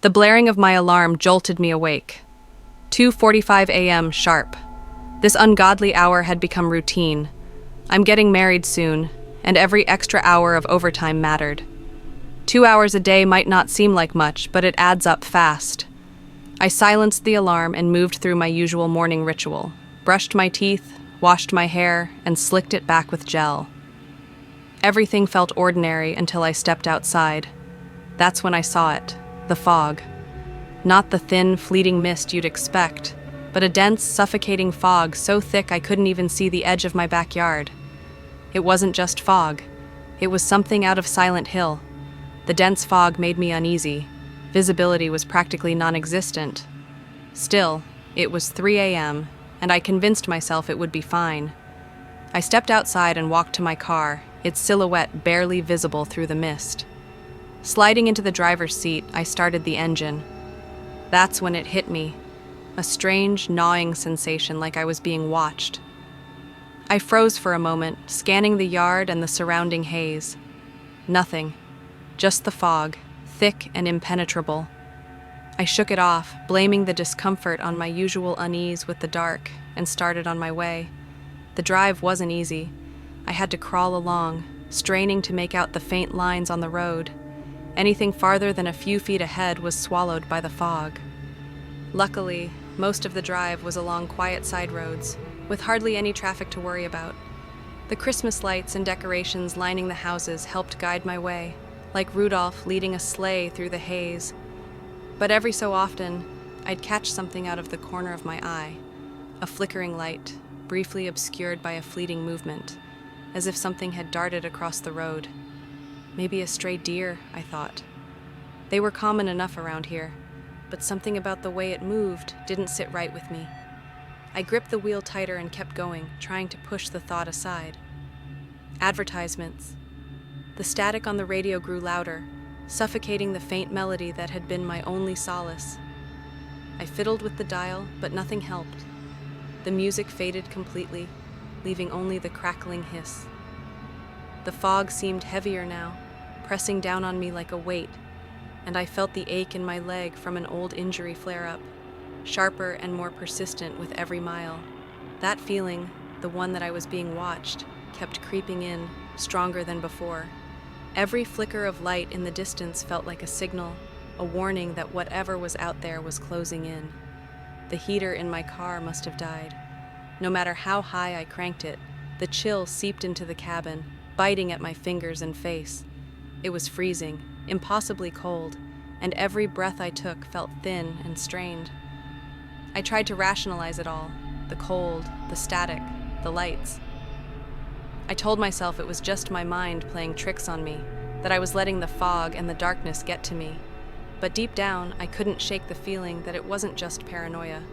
The blaring of my alarm jolted me awake. 2:45 a.m. sharp. This ungodly hour had become routine. I'm getting married soon, and every extra hour of overtime mattered. 2 hours a day might not seem like much, but it adds up fast. I silenced the alarm and moved through my usual morning ritual, brushed my teeth, washed my hair, and slicked it back with gel. Everything felt ordinary until I stepped outside. That's when I saw it, the fog. Not the thin, fleeting mist you'd expect, but a dense, suffocating fog so thick I couldn't even see the edge of my backyard. It wasn't just fog. It was something out of Silent Hill. The dense fog made me uneasy. Visibility was practically non-existent. Still, it was 3 a.m., and I convinced myself it would be fine. I stepped outside and walked to my car, its silhouette barely visible through the mist. Sliding into the driver's seat, I started the engine. That's when it hit me, a strange, gnawing sensation like I was being watched. I froze for a moment, scanning the yard and the surrounding haze. Nothing, just the fog, thick and impenetrable. I shook it off, blaming the discomfort on my usual unease with the dark, and started on my way. The drive wasn't easy. I had to crawl along, straining to make out the faint lines on the road. Anything farther than a few feet ahead was swallowed by the fog. Luckily, most of the drive was along quiet side roads, with hardly any traffic to worry about. The Christmas lights and decorations lining the houses helped guide my way, like Rudolph leading a sleigh through the haze. But every so often, I'd catch something out of the corner of my eye, a flickering light, briefly obscured by a fleeting movement, as if something had darted across the road. Maybe a stray deer, I thought. They were common enough around here, but something about the way it moved didn't sit right with me. I gripped the wheel tighter and kept going, trying to push the thought aside. Advertisements. The static on the radio grew louder, suffocating the faint melody that had been my only solace. I fiddled with the dial, but nothing helped. The music faded completely, leaving only the crackling hiss. The fog seemed heavier now, pressing down on me like a weight, and I felt the ache in my leg from an old injury flare-up, sharper and more persistent with every mile. That feeling, the one that I was being watched, kept creeping in, stronger than before. Every flicker of light in the distance felt like a signal, a warning that whatever was out there was closing in. The heater in my car must have died. No matter how high I cranked it, the chill seeped into the cabin, biting at my fingers and face. It was freezing, impossibly cold, and every breath I took felt thin and strained. I tried to rationalize it all, the cold, the static, the lights. I told myself it was just my mind playing tricks on me, that I was letting the fog and the darkness get to me. But deep down, I couldn't shake the feeling that it wasn't just paranoia.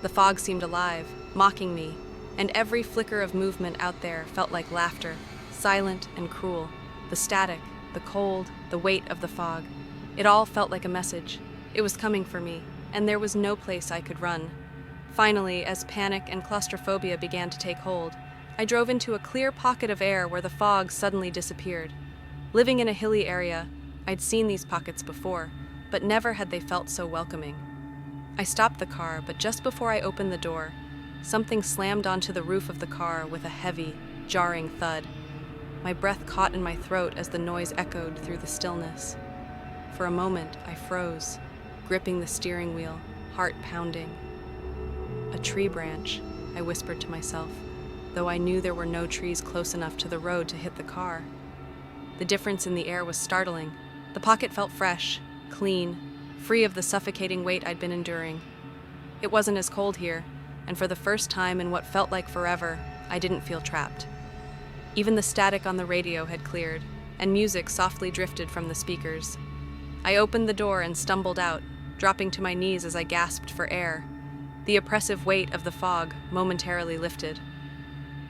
The fog seemed alive, mocking me, and every flicker of movement out there felt like laughter, silent and cruel. The static, the cold, the weight of the fog. It all felt like a message. It was coming for me, and there was no place I could run. Finally, as panic and claustrophobia began to take hold, I drove into a clear pocket of air where the fog suddenly disappeared. Living in a hilly area, I'd seen these pockets before, but never had they felt so welcoming. I stopped the car, but just before I opened the door, something slammed onto the roof of the car with a heavy, jarring thud. My breath caught in my throat as the noise echoed through the stillness. For a moment, I froze, gripping the steering wheel, heart pounding. A tree branch, I whispered to myself, though I knew there were no trees close enough to the road to hit the car. The difference in the air was startling. The pocket felt fresh, clean, free of the suffocating weight I'd been enduring. It wasn't as cold here, and for the first time in what felt like forever, I didn't feel trapped. Even the static on the radio had cleared, and music softly drifted from the speakers. I opened the door and stumbled out, dropping to my knees as I gasped for air. The oppressive weight of the fog momentarily lifted.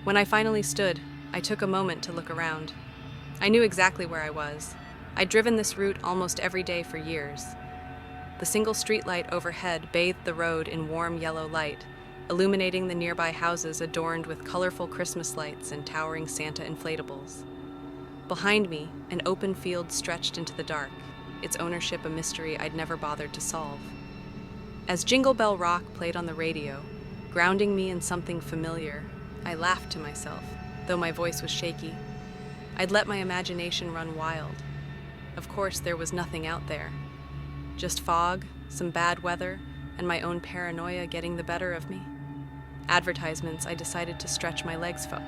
When I finally stood, I took a moment to look around. I knew exactly where I was. I'd driven this route almost every day for years. The single streetlight overhead bathed the road in warm yellow light, illuminating the nearby houses adorned with colorful Christmas lights and towering Santa inflatables. Behind me, an open field stretched into the dark, its ownership a mystery I'd never bothered to solve. As Jingle Bell Rock played on the radio, grounding me in something familiar, I laughed to myself, though my voice was shaky. I'd let my imagination run wild. Of course, there was nothing out there. Just fog, some bad weather, and my own paranoia getting the better of me. Advertisements I decided to stretch my legs for.